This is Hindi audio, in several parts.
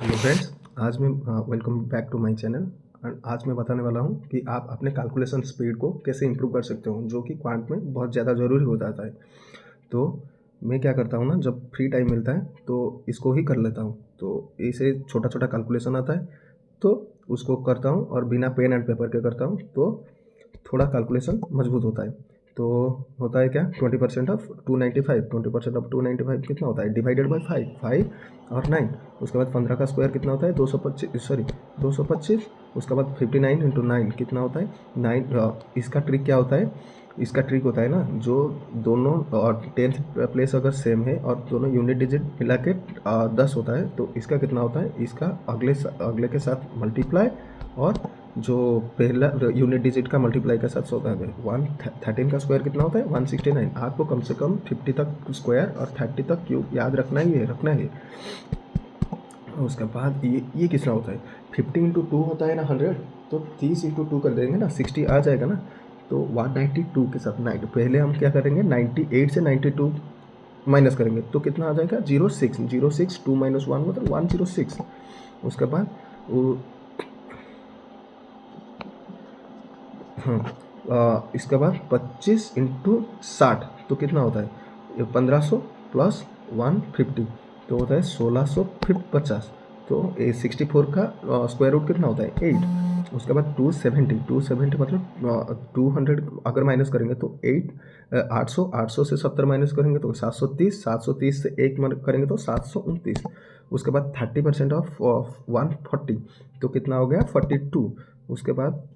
हेलो फ्रेंड्स, आज मैं welcome back to my channel. And आज मैं बताने वाला हूं कि आप अपने कैलकुलेशन स्पीड को कैसे इंप्रूव कर सकते हो, जो कि क्वांट में बहुत ज़्यादा ज़रूरी हो जाता है। तो मैं क्या करता हूं ना, जब फ्री टाइम मिलता है तो इसको ही कर लेता हूं। तो इसे छोटा छोटा कैलकुलेशन आता है तो उसको करता हूं, और बिना पेन एंड पेपर के करता हूं तो थोड़ा कैलकुलेशन मजबूत होता है। तो होता है क्या, 20% ऑफ 295, 20% ऑफ 295 कितना होता है, डिवाइडेड बाई 5 और 9। उसके बाद 15 का स्क्वायर कितना होता है, 225। उसके बाद 59 इंटू 9 कितना होता है, 9। इसका ट्रिक क्या होता है, इसका ट्रिक होता है ना, जो दोनों और 10th प्लेस अगर सेम है और दोनों यूनिट डिजिट मिला के 10 होता है, तो इसका कितना होता है, इसका अगले के साथ मल्टीप्लाई, और जो पहला यूनिट डिजिट का मल्टीप्लाई के साथ होता है 113 का स्क्वायर कितना होता है, 169। आपको कम से कम 50 तक स्क्वायर और 30 तक क्यूब याद रखना ही है। उसके बाद ये कितना होता है, 50 इंटू 2 होता है ना 100, तो 30 इंटू 2 कर देंगे ना, 60 आ जाएगा ना। तो 192 के साथ 90, पहले हम क्या करेंगे, 98 से 92 माइनस करेंगे तो कितना आ जाएगा, 06 2 माइनस 1 मतलब 106। उसके बाद हाँ, इसके बाद 25 इंटू 60 तो कितना होता है, 1500 प्लस 150 तो होता है 1650। तो 64 का स्क्वायर रूट कितना होता है, 8। उसके बाद 270 मतलब 200 अगर माइनस करेंगे तो 800 से 70 माइनस करेंगे तो 730 से 1 करेंगे तो 729। उसके बाद 30% ऑफ 140 तो कितना हो गया, 42। उसके बाद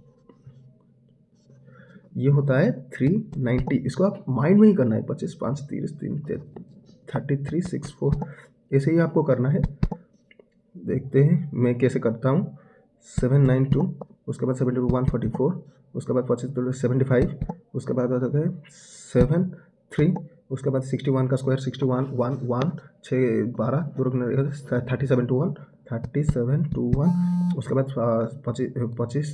ये होता है 390। इसको आप माइंड में ही करना है, 25 5 30 3 33 6 4, ऐसे ही आपको करना है। देखते हैं मैं कैसे करता हूँ। 792, उसके बाद 72 144, उसके बाद 25 75, उसके बाद आता है 7 3, उसके बाद 61 का स्क्वायर 61 1 1 6 12 37 उसके बाद 25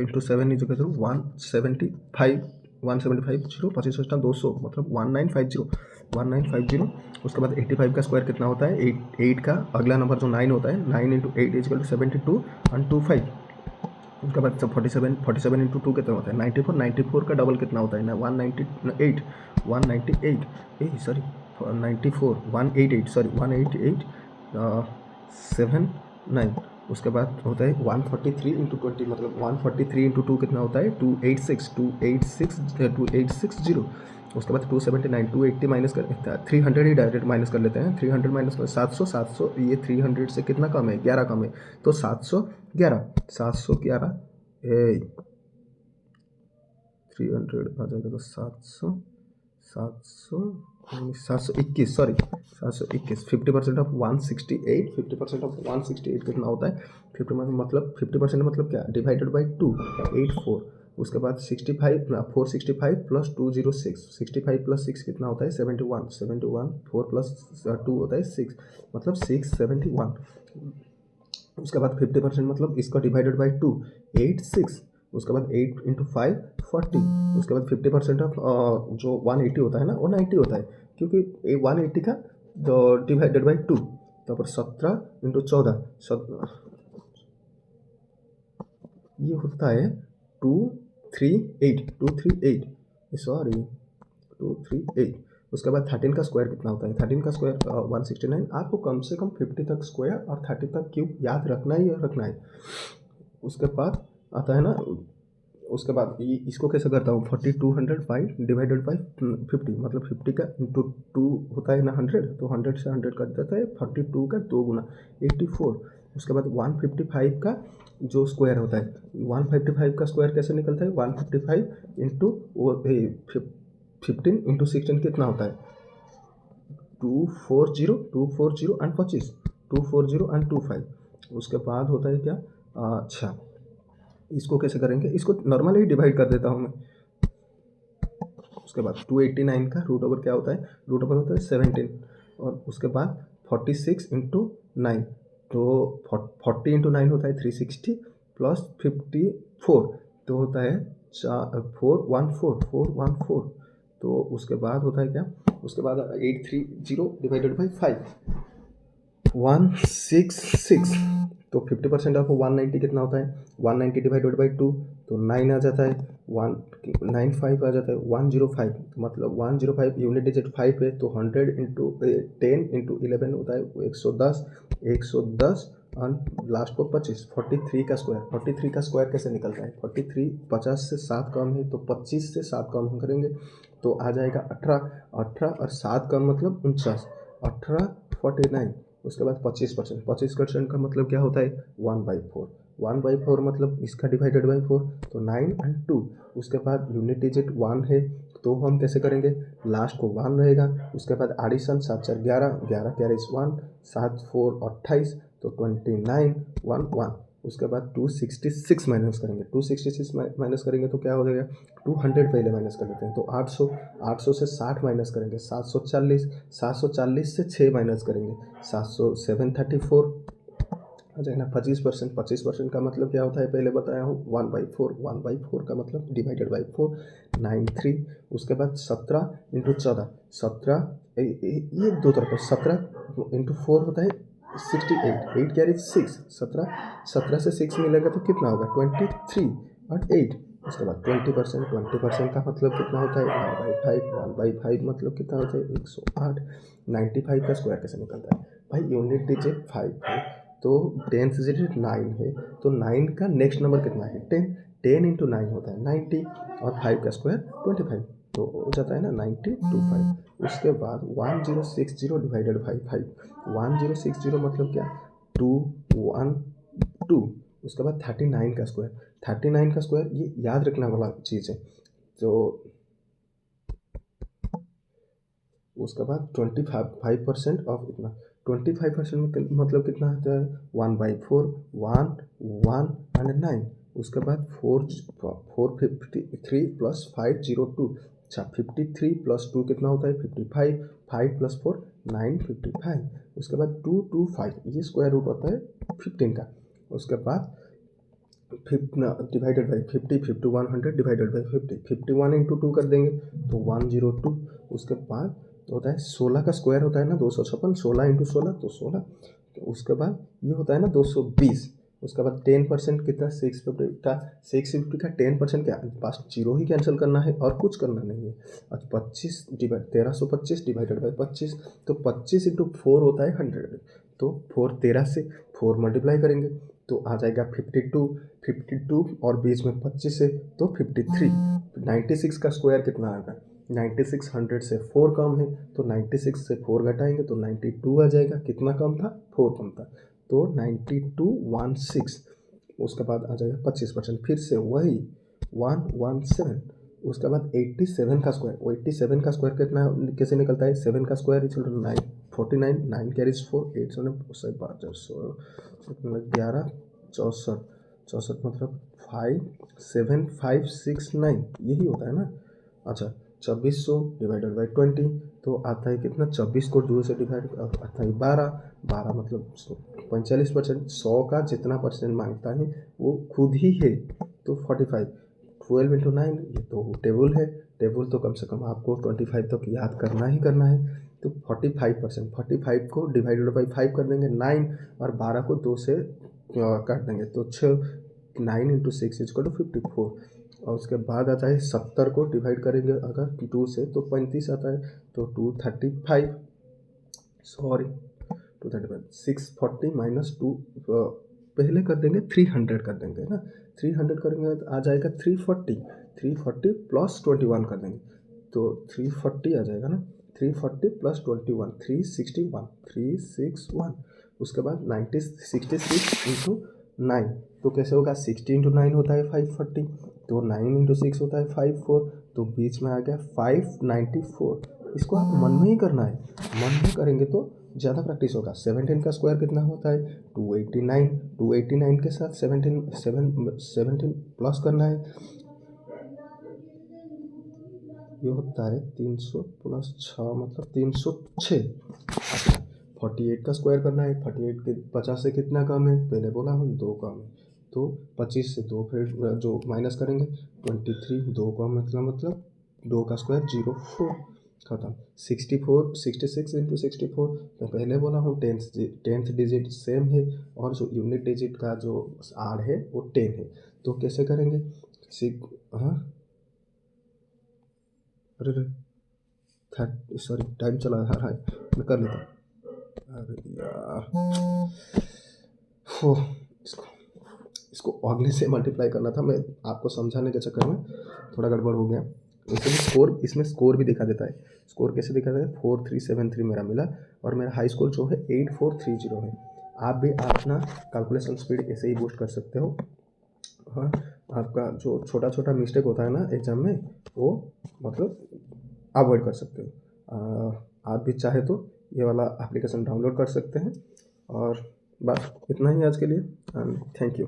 इंटू 7 इज इक्वल टू 175 175 25 200 मतलब 1950। उसके बाद 85 का स्क्वायर कितना होता है, 8 का अगला नंबर जो 9 होता है, 9 into 8 is equal to 72 and 25। उसके बाद 47 इंटू 2 कितना होता है, 94 का डबल कितना होता है ना, 198 सॉरी 94 188 सॉरी 188 7 9। उसके बाद होता है 143 इंटू 20 मतलब 143 इंटू 2 कितना होता है, 286 उसके बाद 279 280 माइनस कर 300 ही डायरेक्ट माइनस कर लेते हैं। 300 माइनस कर 700 ये 300 से कितना कम है, 11 कम है, तो 711 300 आ जाएगा, तो 721 सॉरी 721। 50% ऑफ 168, 50% ऑफ 168 कितना होता है, 50% मतलब क्या, डिवाइडेड बाई 2 84। उसके बाद 65 465 प्लस 206, 65 प्लस 6 कितना होता है, 71 4 प्लस 2 होता है 6 मतलब 671। उसके बाद 50% मतलब इसका डिवाइडेड बाई 2 86। उसके बाद 8 इंटू 5 40। उसके बाद 50% ऑफ जो 180 होता है ना, वो 90 होता है, क्योंकि 180 का डिवाइडेड बाई 2 तो 17 इंटू 14 ये होता है 238 सॉरी 238। उसके बाद 13 का स्क्वायर कितना होता है, 13 का स्क्वायर 169। आपको कम से कम 50 तक स्क्वायर और 30 तक क्यूब याद रखना है। उसके बाद आता है ना, उसके बाद इसको कैसे करता हूँ, 4205 डिवाइडेड बाई 50 मतलब 50 का इंटू 2 होता है ना 100, तो 100 से 100 कट जाता है, 42 का 2 गुना 84। उसके बाद 155 का जो स्क्वायर होता है, 155 का स्क्वायर कैसे निकलता है, 155 इंटू 15 इंटू 16 कितना होता है, 240 एंड 25 240 एंड 25। उसके बाद होता है क्या, अच्छा इसको कैसे करेंगे, इसको नॉर्मली ही डिवाइड कर देता हूँ मैं। उसके बाद 289 का रूट ओवर क्या होता है, रूट ओवर होता है 17। और उसके बाद 46 इंटू 9 तो 40 इंटू 9 होता है 360 प्लस 54 तो होता है 414। तो उसके बाद होता है क्या, उसके बाद 830 डिवाइडेड बाई 5 166। तो 50% ऑफ 190 कितना होता है, 190 डिवाइडेड बाई 2 तो 9 आ जाता है, 195 आ जाता है, 105 मतलब 105 यूनिट डिजिट 5 है तो 100 इंटू 10 इंटू 11 होता है 110, 110 और लास्ट को 25, 43 का स्क्वायर। 43 का स्क्वायर कैसे निकलता है, 43 50 से 7 कम है तो 25 से 7 कम हम करेंगे तो आ जाएगा 18, 18 और 7 कम मतलब 49, 18 49। उसके बाद 25%, 25% का मतलब क्या होता है 1/4, 1/4 मतलब इसका डिवाइडेड बाई 4 तो 9 एंड 2। उसके बाद यूनिट डिजिट 1 है तो हम कैसे करेंगे, लास्ट को 1 रहेगा, उसके बाद एडिशन 7 4 11, 11 कैरीज 1, 7 4 28 तो 29 1 1। उसके बाद 266 माइनस करेंगे, 266 माइनस करेंगे तो क्या हो जाएगा, 200 पहले माइनस कर लेते हैं तो 800, 800 से 60 माइनस करेंगे 740, 740 से 6 माइनस करेंगे 700, 734 आ जाएगा ना। 25%, 25% का मतलब क्या होता है पहले बताया हूँ 1/4, 1/4 का मतलब डिवाइडेड बाई 4 93। उसके बाद 17 इंटू 14, 17 ये दो तरफ है, 17 इंटू 4 होता है 68, 8 कैरी 6, 17, 17 से 6 मिलेगा तो कितना होगा 23 और 8। उसके बाद 20%, 20% का मतलब कितना होता है 1/5, 1/5 मतलब कितना होता है 108। 95 का स्क्वायर कैसे निकलता है भाई, यूनिट डिजिट 5 है तो 10th डिजिट 9 है तो 9 का नेक्स्ट नंबर कितना है 10, 10 इंटू 9 होता है 90 और 5 का स्क्वायर 25 तो हो जाता है ना 9025। उसके बाद 1060 डिवाइडेड बाई 5, 1060 मतलब क्या 212। उसके बाद 39 का स्क्वायर, 39 का स्क्वायर ये याद रखने वाला चीज़ है तो उसके बाद 25% ऑफ इतना, 25% मतलब कितना होता है 1/4, 1 1 एंड 9। उसके बाद 453 प्लस 502, अच्छा 53 प्लस 2 कितना होता है 55, 5 प्लस 4 9 55। उसके बाद 225 ये स्क्वायर रूट होता है 15 का। उसके बाद divided by 50, 51 100 divided by 50, 51 into 2 कर देंगे तो 102। उसके बाद होता है 16 का स्क्वायर होता है ना 256, 16 इंटू 16 तो 16। तो उसके बाद ये होता है ना 220। उसके बाद 10% कितना 650 का, 650 का 10% क्या पास जीरो ही कैंसिल करना है और कुछ करना नहीं है। और 25 डिवाइड 1325 डिवाइडेड बाई 25 तो 25 इंटू 4 होता है 100 तो 4 13 से 4 मल्टीप्लाई करेंगे तो आ जाएगा 52, 52 और बीच में 25 है तो 53। 96 का स्क्वायर कितना आएगा 96, 100 से 4 कम है तो 96 से 4 घटाएंगे तो 92 आ जाएगा, कितना कम था 4 कम था तो 9216। उसके बाद आ जाएगा 25%, फिर से वही 117। उसके बाद 87 का स्क्वायर, 87 का स्क्वायर कितना कैसे निकलता है 7 का स्क्वायर इज 9, 49, 9 कैरीज 4, 8 11 64, 64 मतलब 57569 यही होता है ना। अच्छा 2400 डिवाइडेड बाई 20 तो आता है कितना 24 को 2 से डिवाइड आता है 12, 12 मतलब 45%। 100 का जितना परसेंट मांगता है वो खुद ही है तो 45, 12 इंटू 9 ये तो टेबल है, टेबल तो कम से कम आपको 25 तक याद करना ही करना है तो 45%, 45 को डिवाइडेड बाई 5 कर देंगे 9 और 12 को 2 से काट देंगे तो 6, 9 इंटू 6 इज टू 54। और उसके बाद आता है 70 को डिवाइड करेंगे अगर 2 से तो 35 आता है तो 235, सॉरी 235, 640 माइनस 2 पहले कर देंगे 300 कर देंगे ना, 300 करेंगे तो आ जाएगा 340, 340 प्लस 21 कर देंगे तो 340 आ जाएगा ना, 340 प्लस 21 361, 361। उसके बाद 90 66 इंटू 9 तो कैसे होगा 60 इंटू 9 होता है 540 तो 9 इंटू 6 होता है 54 तो बीच में आ गया 594। इसको आप मन में ही करना है, मन में करेंगे तो ज़्यादा प्रैक्टिस होगा। 17 का स्क्वायर कितना होता है 289, 289 के साथ 17 प्लस करना है ये होता है 300 प्लस 6 मतलब 306। अच्छा 48 का स्क्वायर करना है, 48 के 50 से कितना कम है पहले बोला हम 2 कम है तो 25 से 2 फिर जो माइनस करेंगे 23, 2 का मतलब 2 का स्क्वायर 04। खत्म। 66 इंटू 64, मैं पहले बोला हूँ टेंथ डिजिट सेम है और जो यूनिट डिजिट का जो आर है वो 10 है। तो कैसे करेंगे? हाँ, अरे सॉरी, टाइम चला आ रहा है, मैं कर लेता हूँ। अरे यार, हो, इसको इसको अगले से मल्टीप्लाई करना था, मैं आपको समझाने के चक्कर में थोड़ा गड़बड़ हो गया। वैसे भी स्कोर, इसमें स्कोर भी दिखा देता है। स्कोर कैसे दिखा देता है? 4373 मेरा मिला और मेरा हाई स्कोर जो है 8430 है। आप भी अपना कैलकुलेशन स्पीड ऐसे ही बूस्ट कर सकते हो। हाँ, आपका जो छोटा छोटा मिस्टेक होता है ना एग्ज़ाम में, वो मतलब अवॉइड कर सकते हो। आप भी चाहे तो ये वाला एप्लीकेशन डाउनलोड कर सकते हैं। और बस इतना ही आज के लिए, एंड थैंक यू।